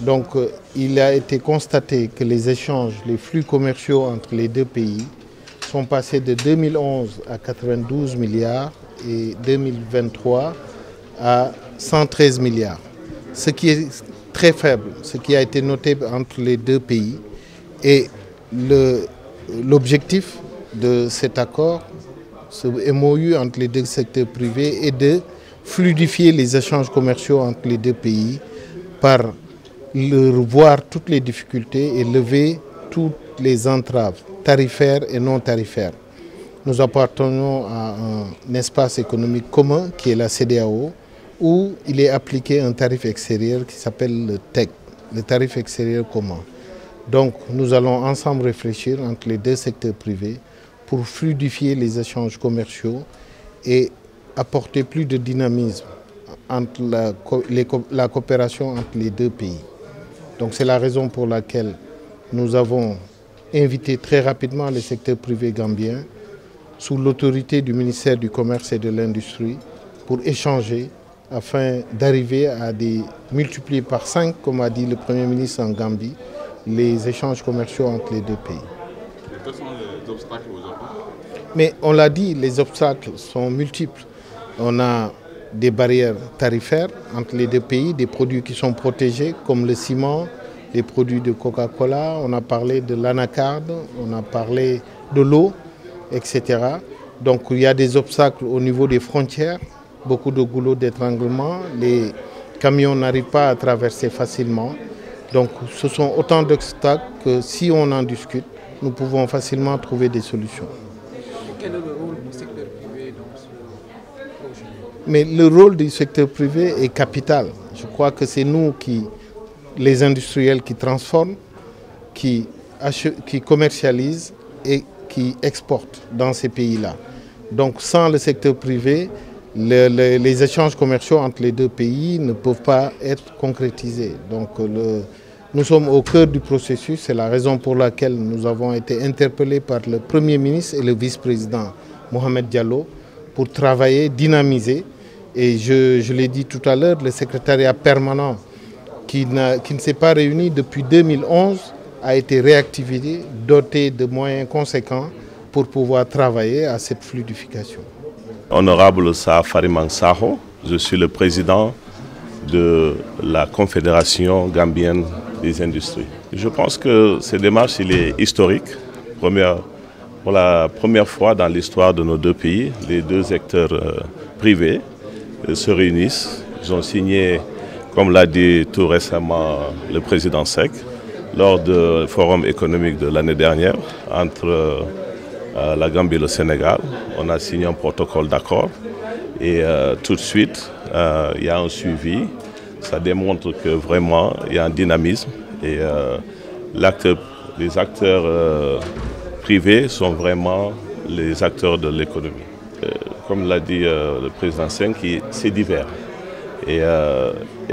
Donc il a été constaté que les échanges, les flux commerciaux entre les deux pays sont passés de 2011 à 92 milliards et 2023 à 113 milliards. Ce qui est très faible, ce qui a été noté entre les deux pays. Et l'objectif de cet accord, ce MOU entre les deux secteurs privés, est de fluidifier les échanges commerciaux entre les deux pays par revoir toutes les difficultés et lever toutes les entraves tarifaires et non tarifaires. Nous appartenons à un espace économique commun qui est la CEDEAO, où il est appliqué un tarif extérieur qui s'appelle le TEC, le tarif extérieur commun. Donc nous allons ensemble réfléchir entre les deux secteurs privés pour fluidifier les échanges commerciaux et apporter plus de dynamisme entre la coopération entre les deux pays. Donc c'est la raison pour laquelle nous avons invité très rapidement les secteurs privés gambiens sous l'autorité du ministère du Commerce et de l'Industrie pour échanger afin d'arriver à multiplier par 5, comme a dit le Premier ministre en Gambie, les échanges commerciaux entre les deux pays. Et quels sont les obstacles aujourd'hui? Mais on l'a dit, les obstacles sont multiples. On a des barrières tarifaires entre les deux pays, des produits qui sont protégés comme le ciment, les produits de Coca-Cola, on a parlé de l'anacarde, on a parlé de l'eau, etc. Donc il y a des obstacles au niveau des frontières, beaucoup de goulots d'étranglement, les camions n'arrivent pas à traverser facilement. Donc ce sont autant d'obstacles que si on en discute, nous pouvons facilement trouver des solutions. Quel est le rôle du secteur privé dans ce projet? Mais le rôle du secteur privé est capital. Je crois que c'est nous les industriels qui transforment, qui commercialisent et qui exportent dans ces pays-là. Donc sans le secteur privé, les échanges commerciaux entre les deux pays ne peuvent pas être concrétisés. Donc nous sommes au cœur du processus, c'est la raison pour laquelle nous avons été interpellés par le Premier ministre et le vice-président Mohamed Diallo pour travailler, dynamiser. Et je l'ai dit tout à l'heure, le secrétariat permanent qui ne s'est pas réuni depuis 2011 a été réactivé, doté de moyens conséquents pour pouvoir travailler à cette fluidification. Honorable Fariman Saho, je suis le président de la Confédération gambienne des industries. Je pense que cette démarche est historique. Pour la première fois dans l'histoire de nos deux pays, les deux secteurs privés se réunissent. Ils ont signé, comme l'a dit tout récemment le président Seck, lors du forum économique de l'année dernière entre la Gambie et le Sénégal. On a signé un protocole d'accord et tout de suite, il y a un suivi. Ça démontre que vraiment, il y a un dynamisme et les acteurs privés sont vraiment les acteurs de l'économie. Comme l'a dit le président Seck, c'est divers. Et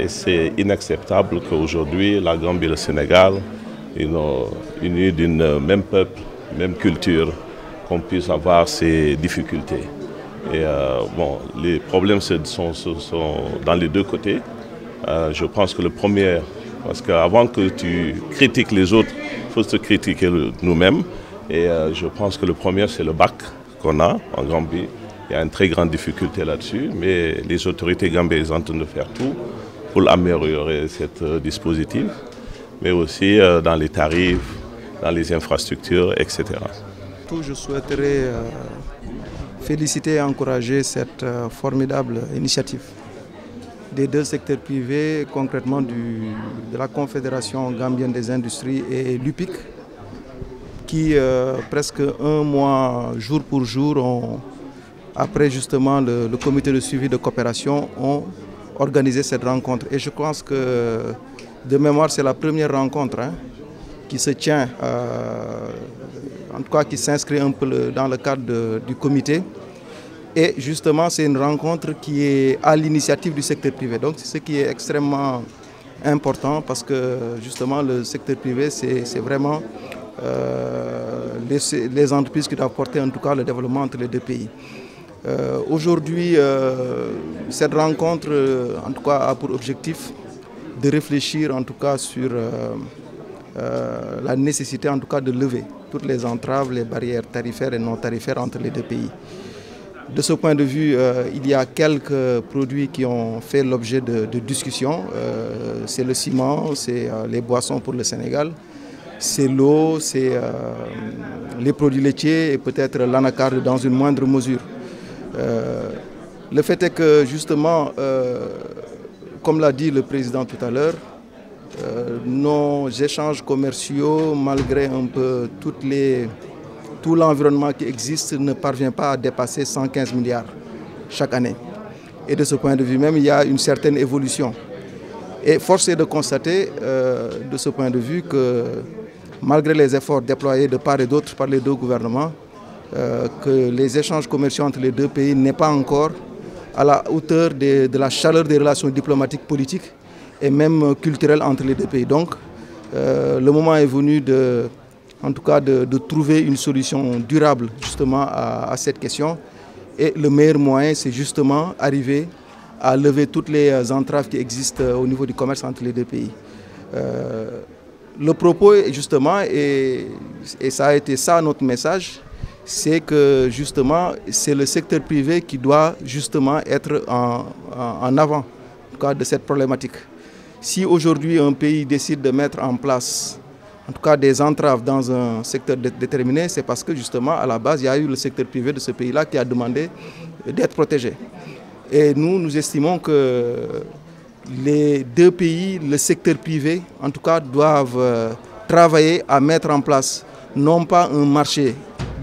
c'est inacceptable qu'aujourd'hui, la Gambie et le Sénégal, unis d'un même peuple, même culture, qu'on puisse avoir ces difficultés. Et les problèmes sont dans les deux côtés. Je pense que le premier, parce qu'avant que tu critiques les autres, il faut se critiquer nous-mêmes. Et je pense que le premier, c'est le bac qu'on a en Gambie. Il y a une très grande difficulté là-dessus, mais les autorités gambiennes sont en train de faire tout pour améliorer ce dispositif, mais aussi dans les tarifs, dans les infrastructures, etc. Je souhaiterais féliciter et encourager cette formidable initiative des deux secteurs privés, concrètement de la Confédération gambienne des industries et l'UPIC, qui presque un mois, jour pour jour, après justement le comité de suivi de coopération, ont organisé cette rencontre. Et je pense que, de mémoire, c'est la première rencontre qui se tient, en tout cas qui s'inscrit un peu dans le cadre du comité. Et justement, c'est une rencontre qui est à l'initiative du secteur privé. Donc, c'est ce qui est extrêmement important parce que justement, le secteur privé, c'est vraiment les entreprises qui doivent porter en tout cas le développement entre les deux pays. Aujourd'hui, cette rencontre, en tout cas, a pour objectif de réfléchir en tout cas sur la nécessité en tout cas de lever toutes les entraves, les barrières tarifaires et non tarifaires entre les deux pays. De ce point de vue, il y a quelques produits qui ont fait l'objet de discussions. C'est le ciment, c'est les boissons pour le Sénégal, c'est l'eau, c'est les produits laitiers et peut-être l'anacarde dans une moindre mesure. Le fait est que justement, comme l'a dit le président tout à l'heure, nos échanges commerciaux, malgré un peu tout l'environnement qui existe, ne parvient pas à dépasser 115 milliards chaque année. Et de ce point de vue même, il y a une certaine évolution. Et force est de constater, de ce point de vue, que malgré les efforts déployés de part et d'autre par les deux gouvernements, que les échanges commerciaux entre les deux pays n'est pas encore à la hauteur de la chaleur des relations diplomatiques, politiques et même culturelles entre les deux pays. Donc, le moment est venu en tout cas de trouver une solution durable justement à cette question. Et le meilleur moyen, c'est justement arriver à lever toutes les entraves qui existent au niveau du commerce entre les deux pays. Le propos, justement, et ça a été ça notre message, c'est que justement, c'est le secteur privé qui doit justement être en avant en tout cas, de cette problématique. Si aujourd'hui un pays décide de mettre en place en tout cas des entraves dans un secteur déterminé, c'est parce que justement à la base il y a eu le secteur privé de ce pays-là qui a demandé d'être protégé. Et nous estimons que les deux pays, le secteur privé en tout cas doivent travailler à mettre en place non pas un marché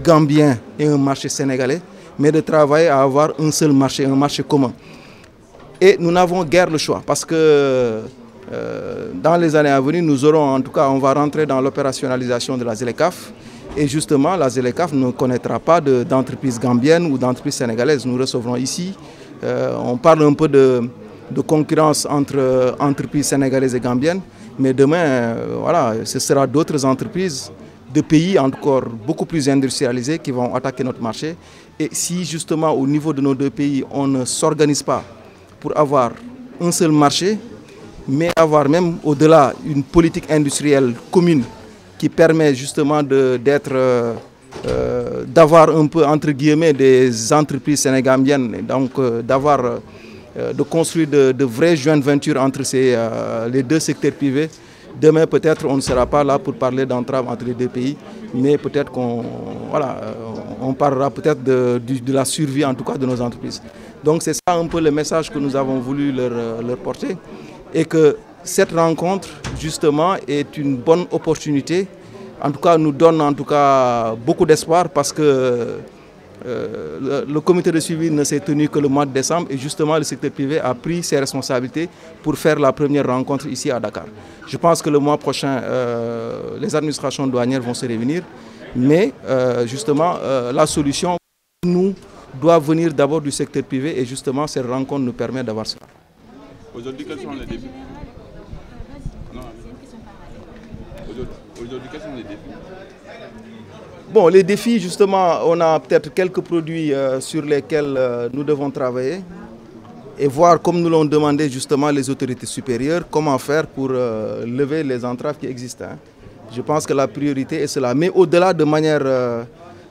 gambien et un marché sénégalais, mais de travailler à avoir un seul marché, un marché commun. Et nous n'avons guère le choix parce que dans les années à venir, nous aurons, en tout cas, on va rentrer dans l'opérationnalisation de la ZLECAf. Et justement, la ZLECAf ne connaîtra pas d'entreprise gambienne ou d'entreprise sénégalaise. Nous recevrons ici, on parle un peu de concurrence entre entreprises sénégalaises et gambiennes. Mais demain, voilà, ce sera d'autres entreprises de pays encore beaucoup plus industrialisés qui vont attaquer notre marché. Et si justement, au niveau de nos deux pays, on ne s'organise pas pour avoir un seul marché, mais avoir même au-delà une politique industrielle commune qui permet justement d'avoir un peu entre guillemets des entreprises sénégambiennes, donc de construire de vraies joint ventures entre les deux secteurs privés. Demain peut-être on ne sera pas là pour parler d'entrave entre les deux pays, mais peut-être on parlera peut-être de la survie en tout cas de nos entreprises. Donc c'est ça un peu le message que nous avons voulu leur porter. Et que cette rencontre, justement, est une bonne opportunité. En tout cas, nous donne en tout cas beaucoup d'espoir parce que le comité de suivi ne s'est tenu que le mois de décembre et justement le secteur privé a pris ses responsabilités pour faire la première rencontre ici à Dakar. Je pense que le mois prochain, les administrations douanières vont se réunir, mais justement, la solution nous doit venir d'abord du secteur privé et justement cette rencontre nous permet d'avoir cela. Aujourd'hui, quels sont les défis? Aujourd'hui, quels sont les défis? Bon, les défis, justement, on a peut-être quelques produits sur lesquels nous devons travailler et voir, comme nous l'ont demandé justement les autorités supérieures, comment faire pour lever les entraves qui existent. Je pense que la priorité est cela. Mais au-delà, de manière,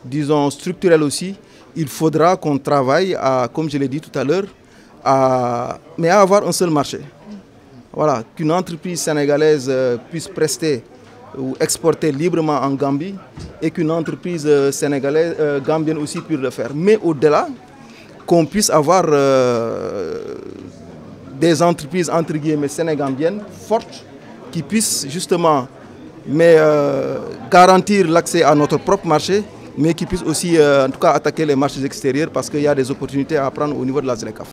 disons, structurelle aussi, il faudra qu'on travaille, comme je l'ai dit tout à l'heure, mais à avoir un seul marché. Voilà, qu'une entreprise sénégalaise puisse prester ou exporter librement en Gambie et qu'une entreprise sénégalaise, gambienne aussi puisse le faire. Mais au-delà, qu'on puisse avoir des entreprises entre guillemets sénégambiennes fortes qui puissent justement garantir l'accès à notre propre marché, mais qui puissent aussi en tout cas attaquer les marchés extérieurs parce qu'il y a des opportunités à prendre au niveau de la ZLECAf.